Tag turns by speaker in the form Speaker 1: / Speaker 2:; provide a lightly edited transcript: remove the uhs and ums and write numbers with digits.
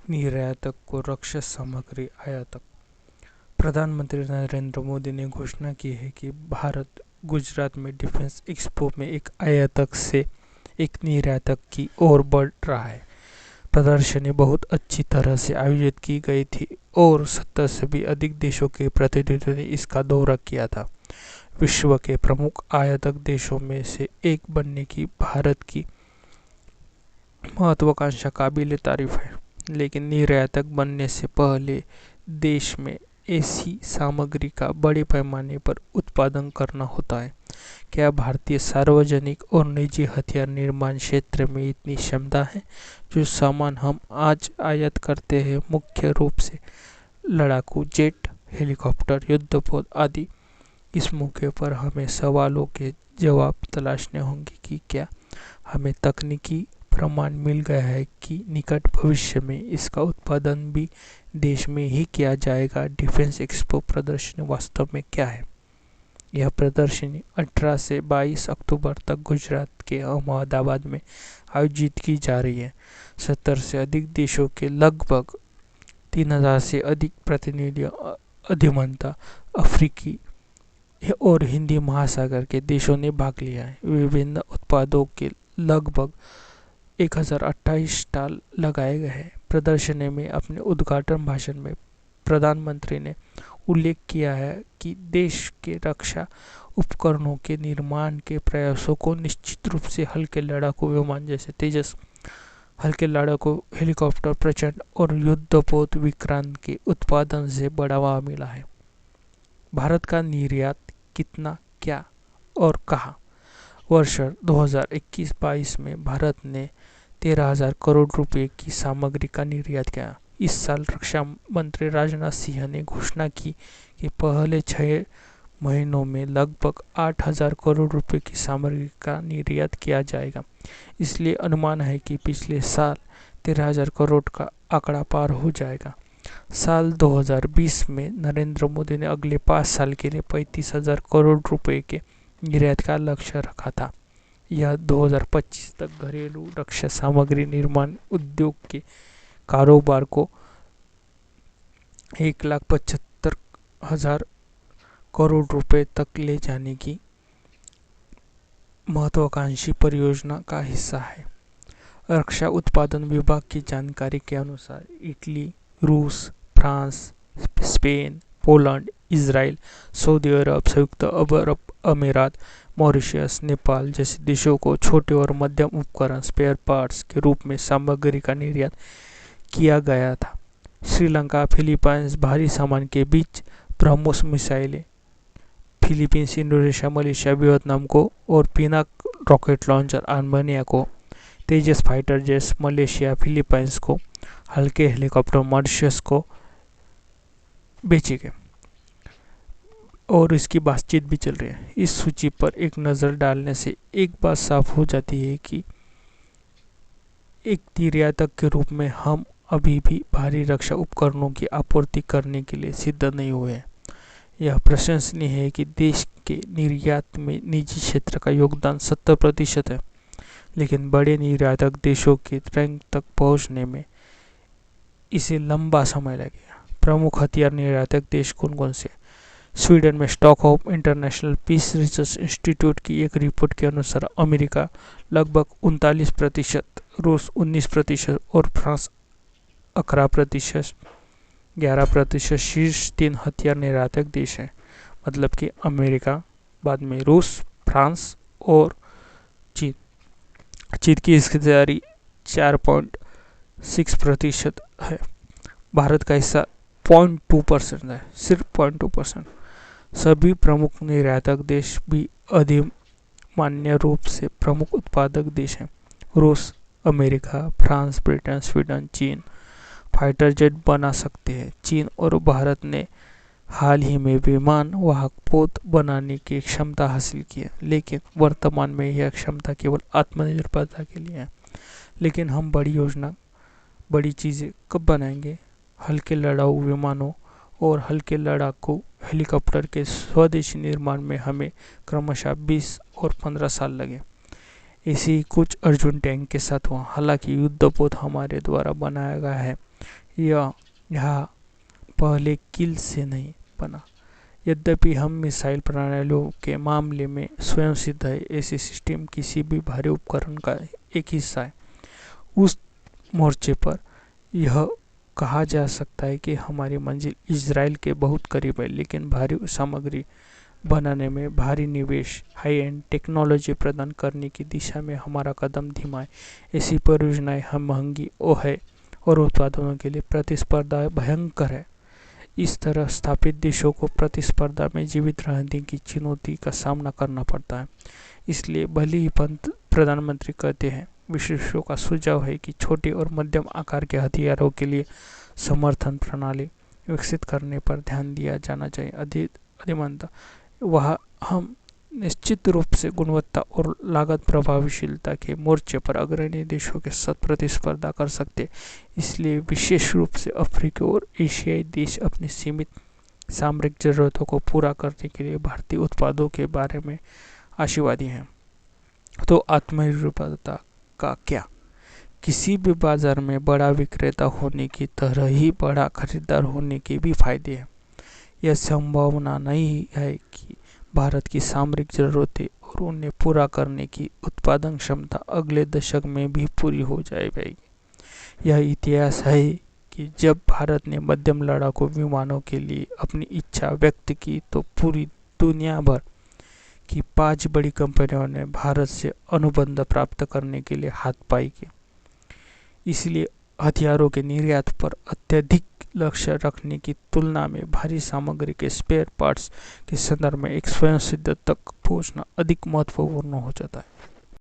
Speaker 1: निर्यातक को रक्षा सामग्री आयातक। प्रधानमंत्री नरेंद्र मोदी ने घोषणा की है कि भारत गुजरात में डिफेंस एक्सपो में एक आयातक से एक निर्यातक की ओर बढ़ रहा है। प्रदर्शनी बहुत अच्छी तरह से आयोजित की गई थी और 70 से भी अधिक देशों के प्रतिनिधियों ने इसका दौरा किया था। विश्व के प्रमुख आयातक देशों में से एक बनने की भारत की महत्वाकांक्षा काबिल तारीफ है, लेकिन निर्यातक बनने से पहले देश में ऐसी सामग्री का बड़े पैमाने पर उत्पादन करना होता है। क्या भारतीय सार्वजनिक और निजी हथियार निर्माण क्षेत्र में इतनी क्षमता है? जो सामान हम आज आयात करते हैं, मुख्य रूप से लड़ाकू जेट, हेलीकॉप्टर, युद्धपोत आदि, इस मौके पर हमें सवालों के जवाब तलाशने होंगे कि क्या हमें तकनीकी प्रमाण मिल गया है कि निकट भविष्य में इसका उत्पादन भी देश में ही किया जाएगा। डिफेंस एक्सपो प्रदर्शनी वास्तव में क्या है? यह प्रदर्शनी 18 से 22 अक्टूबर तक गुजरात के अहमदाबाद में आयोजित की जा रही है। 70 से अधिक देशों के लगभग 3000 से अधिक प्रतिनिधियों, अधिमानतः अफ्रीकी और हिंदी महासागर के देशों ने भाग लिया है। विभिन्न उत्पादों के लगभग 1028 स्टॉल लगाए गए हैं। प्रदर्शनी में अपने उद्घाटन भाषण में प्रधानमंत्री ने उल्लेख किया है कि देश के रक्षा उपकरणों के निर्माण के प्रयासों को निश्चित रूप से हल्के लड़ाकू विमान जैसे तेजस, हल्के लड़ाकू हेलीकॉप्टर प्रचंड और युद्धपोत विक्रांत के उत्पादन से बढ़ावा मिला है। भारत का निर्यात कितना, क्या और कहाँ? वर्ष 2021-22 में भारत ने 13,000 करोड़ रुपए की सामग्री का निर्यात किया। इस साल रक्षा मंत्री राजनाथ सिंह ने घोषणा की कि पहले 6 महीनों में लगभग 8,000 करोड़ रुपए की सामग्री का निर्यात किया जाएगा। इसलिए अनुमान है कि पिछले साल 13,000 करोड़ का आंकड़ा पार हो जाएगा। साल 2020 में नरेंद्र मोदी ने अगले 5 साल के लिए 35,000 करोड़ रुपए के निर्यात का लक्ष्य रखा था। यह 2025 तक घरेलू रक्षा सामग्री निर्माण उद्योग के कारोबार को 1,75,000 करोड़ रुपए तक ले जाने की महत्वाकांक्षी परियोजना का हिस्सा है। रक्षा उत्पादन विभाग की जानकारी के अनुसार इटली, रूस, France, Spain, Poland, Israel, Saudi अरब, संयुक्त अरब अमीरात, मॉरिशस, नेपाल जैसे देशों को छोटे और मध्यम उपकरण स्पेयर पार्ट्स के रूप में सामग्री का निर्यात किया गया था। श्रीलंका, फिलीपींस भारी सामान के बीच ब्रह्मोस मिसाइलें, फिलीपींस, इंडोनेशिया, मलेशिया, वियतनाम को और पिनाक रॉकेट लॉन्चर आर्मेनिया को, तेजस फाइटर जेट्स मलेशिया, फिलीपींस को, हल्के हेलीकॉप्टर मॉरिशस को बेचे गए और इसकी बातचीत भी चल रही है। इस सूची पर एक नज़र डालने से एक बात साफ हो जाती है कि एक निर्यातक के रूप में हम अभी भी भारी रक्षा उपकरणों की आपूर्ति करने के लिए सिद्ध नहीं हुए हैं। यह प्रशंसनीय है कि देश के निर्यात में निजी क्षेत्र का योगदान 70% है, लेकिन बड़े निर्यातक देशों के रैंक तक पहुंचने में इसे लंबा समय लगेगा। प्रमुख हथियार निर्यातक देश कौन कौन से? स्वीडन में Stockholm International Peace Research Institute की एक रिपोर्ट के अनुसार अमेरिका लगभग 39%, रूस 19% और फ्रांस 11%, 11% शीर्ष 3 हथियार निर्यातक देश हैं। मतलब कि अमेरिका, बाद में रूस, फ्रांस और चीन। चीन की हिस्सेदारी 4.6% है। भारत का हिस्सा 0.2% है, सिर्फ 0.2%। सभी प्रमुख निर्यातक देश भी अधिमान्य रूप से प्रमुख उत्पादक देश हैं। रूस, अमेरिका, फ्रांस, ब्रिटेन, स्वीडन, चीन फाइटर जेट बना सकते हैं। चीन और भारत ने हाल ही में विमान वाहक पोत बनाने की क्षमता हासिल की है, लेकिन वर्तमान में यह क्षमता केवल आत्मनिर्भरता के लिए है। लेकिन हम बड़ी चीज़ें कब बनाएंगे? हल्के लड़ाकू विमानों और हल्के लड़ाकू हेलीकॉप्टर के स्वदेशी निर्माण में हमें क्रमशः 20 और 15 साल लगे। ऐसे ही कुछ अर्जुन टैंक के साथ हुआ। हालांकि युद्धपोत हमारे द्वारा बनाया गया है, यह पहले कील से नहीं बना। यद्यपि हम मिसाइल प्रणालियों के मामले में स्वयं सिद्ध है, ऐसे सिस्टम किसी भी भारी उपकरण का एक हिस्सा है। उस मोर्चे पर यह कहा जा सकता है कि हमारी मंजिल इजराइल के बहुत करीब है, लेकिन भारी सामग्री बनाने में भारी निवेश, हाई एंड टेक्नोलॉजी प्रदान करने की दिशा में हमारा कदम धीमा है। ऐसी परियोजनाएं हम महंगी है और उत्पादनों के लिए प्रतिस्पर्धा भयंकर है। इस तरह स्थापित देशों को प्रतिस्पर्धा में जीवित रहने की चुनौती का सामना करना पड़ता है। इसलिए भले ही प्रधानमंत्री कहते हैं, विशेषज्ञों का सुझाव है कि छोटे और मध्यम आकार के हथियारों के लिए समर्थन प्रणाली विकसित करने पर ध्यान दिया जाना चाहिए। अधिमानतः वह हम निश्चित रूप से गुणवत्ता और लागत प्रभावशीलता के मोर्चे पर अग्रणी देशों के साथ प्रतिस्पर्धा कर सकते। इसलिए विशेष रूप से अफ्रीकी और एशियाई देश अपनी सीमित सामरिक जरूरतों को पूरा करने के लिए भारतीय उत्पादों के बारे में आशावादी हैं। तो आत्मनिर्भरता का क्या? किसी भी बाजार में बड़ा विक्रेता होने की तरह ही बड़ा खरीदार होने के भी फायदे हैं। यह संभावना नहीं है कि भारत की सामरिक जरूरतें और उन्हें पूरा करने की उत्पादन क्षमता अगले दशक में भी पूरी हो जाएगी। यह इतिहास है कि जब भारत ने मध्यम लड़ाकू विमानों के लिए अपनी इच्छा व्यक्त की तो पूरी दुनिया भर की 5 बड़ी कंपनियों ने भारत से अनुबंध प्राप्त करने के लिए हाथ पाई की। इसलिए हथियारों के निर्यात पर अत्यधिक लक्ष्य रखने की तुलना में भारी सामग्री के स्पेयर पार्ट्स के संदर्भ में एक स्वयं सिद्ध तक पहुंचना अधिक महत्वपूर्ण हो जाता है।